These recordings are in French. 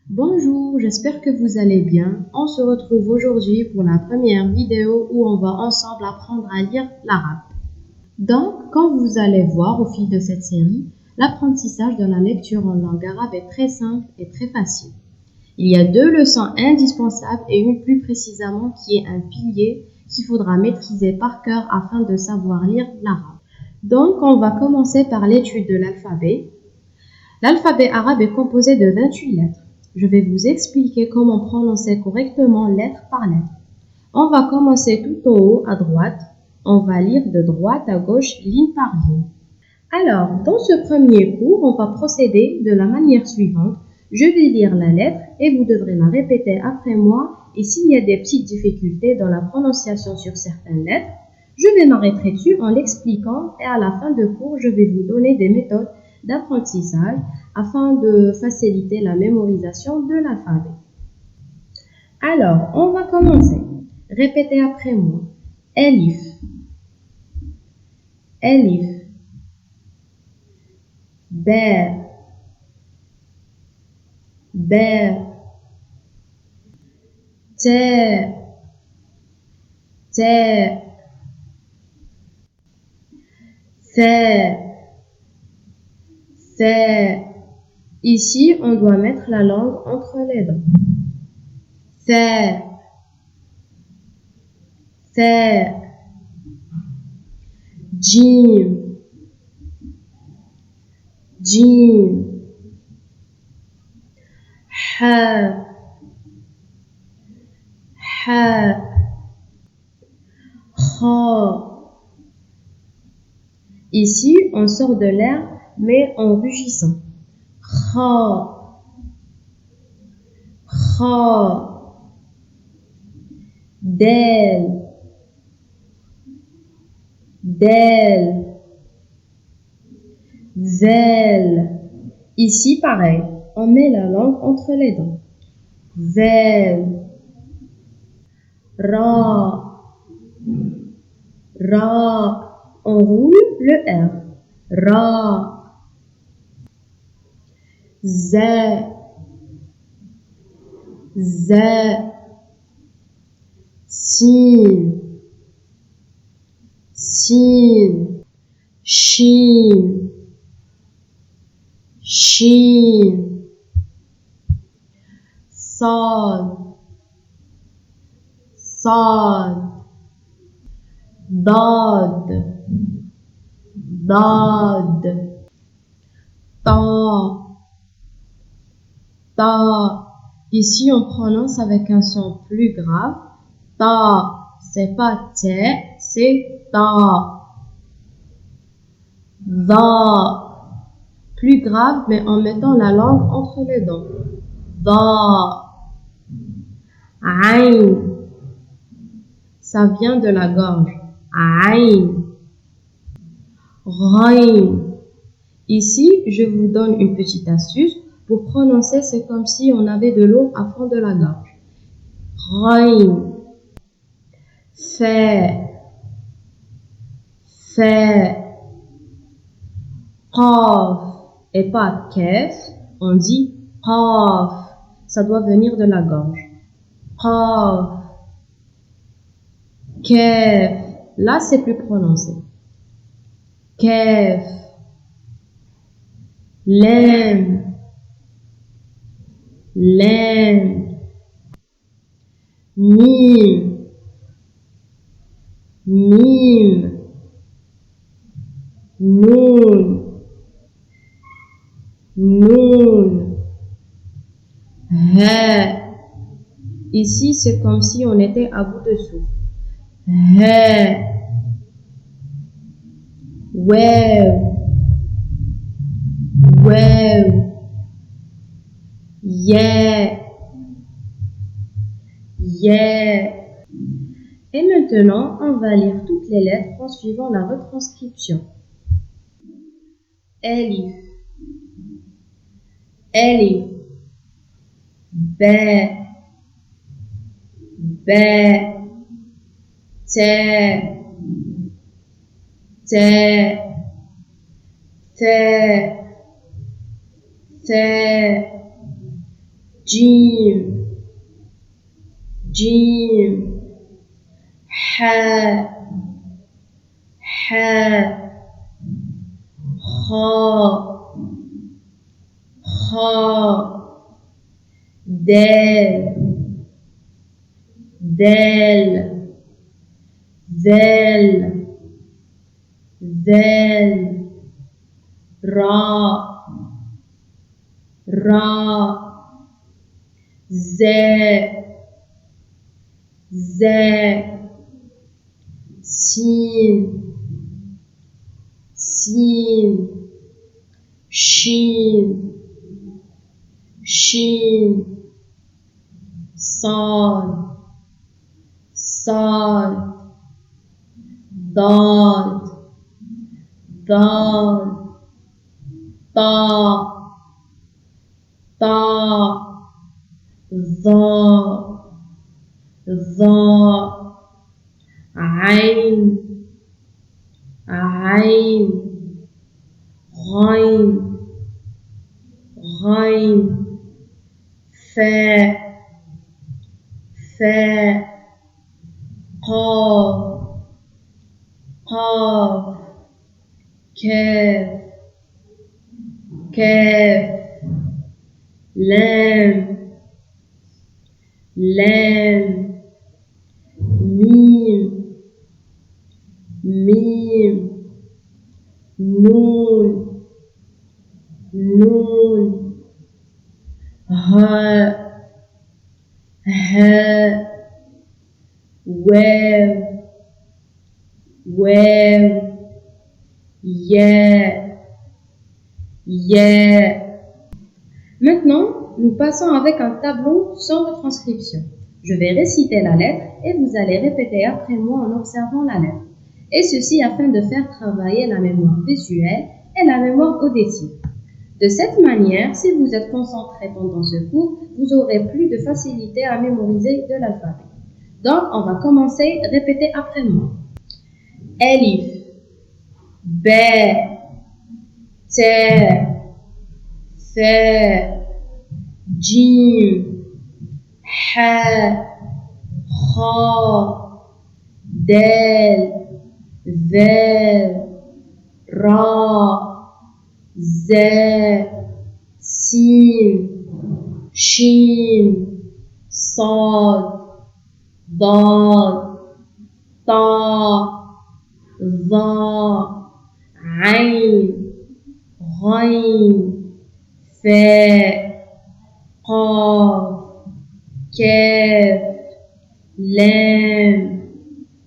Bonjour, j'espère que vous allez bien. On se retrouve aujourd'hui pour la première vidéo où on va ensemble apprendre à lire l'arabe. Donc, comme vous allez voir au fil de cette série, l'apprentissage de la lecture en langue arabe est très simple et très facile. Il y a 2 leçons indispensables et une plus précisément qui est un pilier qu'il faudra maîtriser par cœur afin de savoir lire l'arabe. Donc, on va commencer par l'étude de l'alphabet. L'alphabet arabe est composé de 28 lettres. Je vais vous expliquer comment prononcer correctement lettre par lettre. On va commencer tout en haut à droite. On va lire de droite à gauche, ligne par ligne. Alors, dans ce premier cours, on va procéder de la manière suivante. Je vais lire la lettre et vous devrez la répéter après moi. Et s'il y a des petites difficultés dans la prononciation sur certaines lettres, je vais m'arrêter dessus en l'expliquant et à la fin de cours, je vais vous donner des méthodes d'apprentissage afin de faciliter la mémorisation de l'alphabet. Alors, on va commencer. Répétez après moi. Elif, Elif, Ba, Ba, Ta, Ta, Tha, Tha. Ici, on doit mettre la langue entre les dents. Tha, Tha, Jim, Jim, Ha, Ha, Kha. Ici, on sort de l'air, mais en rugissant. Kha, Kha, Del, Del, Zel. Ici, pareil, on met la langue entre les dents. Zel, Ra, Ra. On roule le R. Ra, Za, Za, Sin, Sin, Shin, Shin, Sad, Sad, Dad, Dad, Ta, Ta. Ici, on prononce avec un son plus grave. Ta, c'est pas T, c'est Ta. Da, plus grave, mais en mettant la langue entre les dents. Da, Ain, ça vient de la gorge. Ain, Ghain. Ici, je vous donne une petite astuce. Pour prononcer, c'est comme si on avait de l'eau à fond de la gorge. Ghain, Fa, Fa, Qaf, et pas Kef, on dit Qaf. Ça doit venir de la gorge. Qaf, Kef. Là, c'est plus prononcé. Kef, Lam, Lam, Mim, Mim, Noun, Noun, Ha. Ici, c'est comme si on était à bout de souffle. Ha, Waw, Waw, Ya, Ya. Et maintenant, on va lire toutes les lettres en suivant la retranscription. Elif, Elif, Ba, Ba, Ta, Ta, Ta, Ta, جيم جيم حاء حاء خاء خاء دال دال ذال ذال راء راء زاء زاء سين سين شين شين صاد صاد ضاد ضاد طاء طاء ظاء ظاء عين عين غين غين فاء فاء قاف قاف كاف كاف لام لام ميم ميم نون نون هاء هاء واو واو ياء ياء. Maintenant, nous passons avec un tableau sans retranscription. Je vais réciter la lettre et vous allez répéter après moi en observant la lettre. Et ceci afin de faire travailler la mémoire visuelle et la mémoire auditive. De cette manière, si vous êtes concentré pendant ce cours, vous aurez plus de facilité à mémoriser de l'alphabet. Donc, on va commencer à répéter après moi. Alif, B, T, ثاء جيم حاء خاء دال ذال راء زاء سين شين صاد ضاد طاء ظاء عين غين فاء قاف كاف لام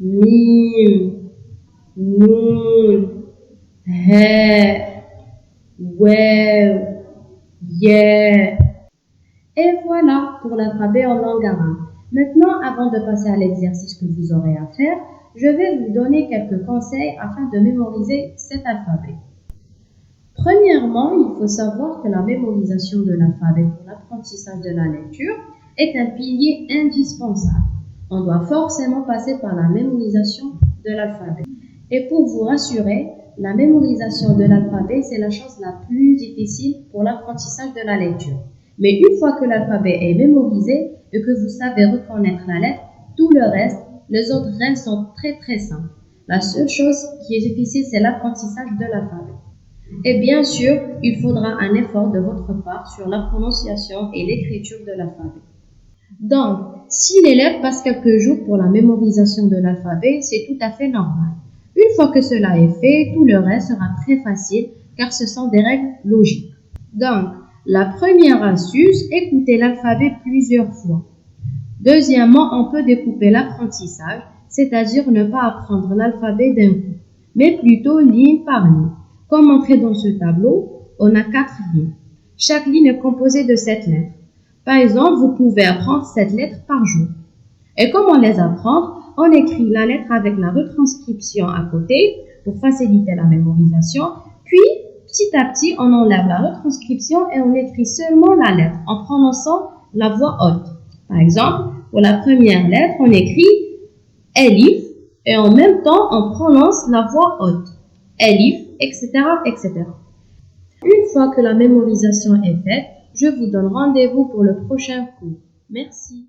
ميم نون هاء واو ياء. Et voilà pour l'alphabet en langue arabe. Maintenant, avant de passer à l'exercice que vous aurez à faire, je vais vous donner quelques conseils afin de mémoriser cet alphabet. Premièrement, il faut savoir que la mémorisation de l'alphabet pour l'apprentissage de la lecture est un pilier indispensable. On doit forcément passer par la mémorisation de l'alphabet. Et pour vous rassurer, la mémorisation de l'alphabet, c'est la chose la plus difficile pour l'apprentissage de la lecture. Mais une fois que l'alphabet est mémorisé et que vous savez reconnaître la lettre, tout le reste, les autres règles sont très simples. La seule chose qui est difficile, c'est l'apprentissage de l'alphabet. Et bien sûr, il faudra un effort de votre part sur la prononciation et l'écriture de l'alphabet. Donc, si l'élève passe quelques jours pour la mémorisation de l'alphabet, c'est tout à fait normal. Une fois que cela est fait, tout le reste sera très facile car ce sont des règles logiques. Donc, la première astuce, écoutez l'alphabet plusieurs fois. Deuxièmement, on peut découper l'apprentissage, c'est-à-dire ne pas apprendre l'alphabet d'un coup, mais plutôt ligne par ligne. Comme montré dans ce tableau, on a 4 lignes. Chaque ligne est composée de 7 lettres. Par exemple, vous pouvez apprendre 7 lettres par jour. Et comment les apprendre? On écrit la lettre avec la retranscription à côté pour faciliter la mémorisation. Puis, petit à petit, on enlève la retranscription et on écrit seulement la lettre en prononçant la voix haute. Par exemple, pour la première lettre, on écrit Elif et en même temps, on prononce la voix haute. Elif, etc., etc. Une fois que la mémorisation est faite, je vous donne rendez-vous pour le prochain cours. Merci.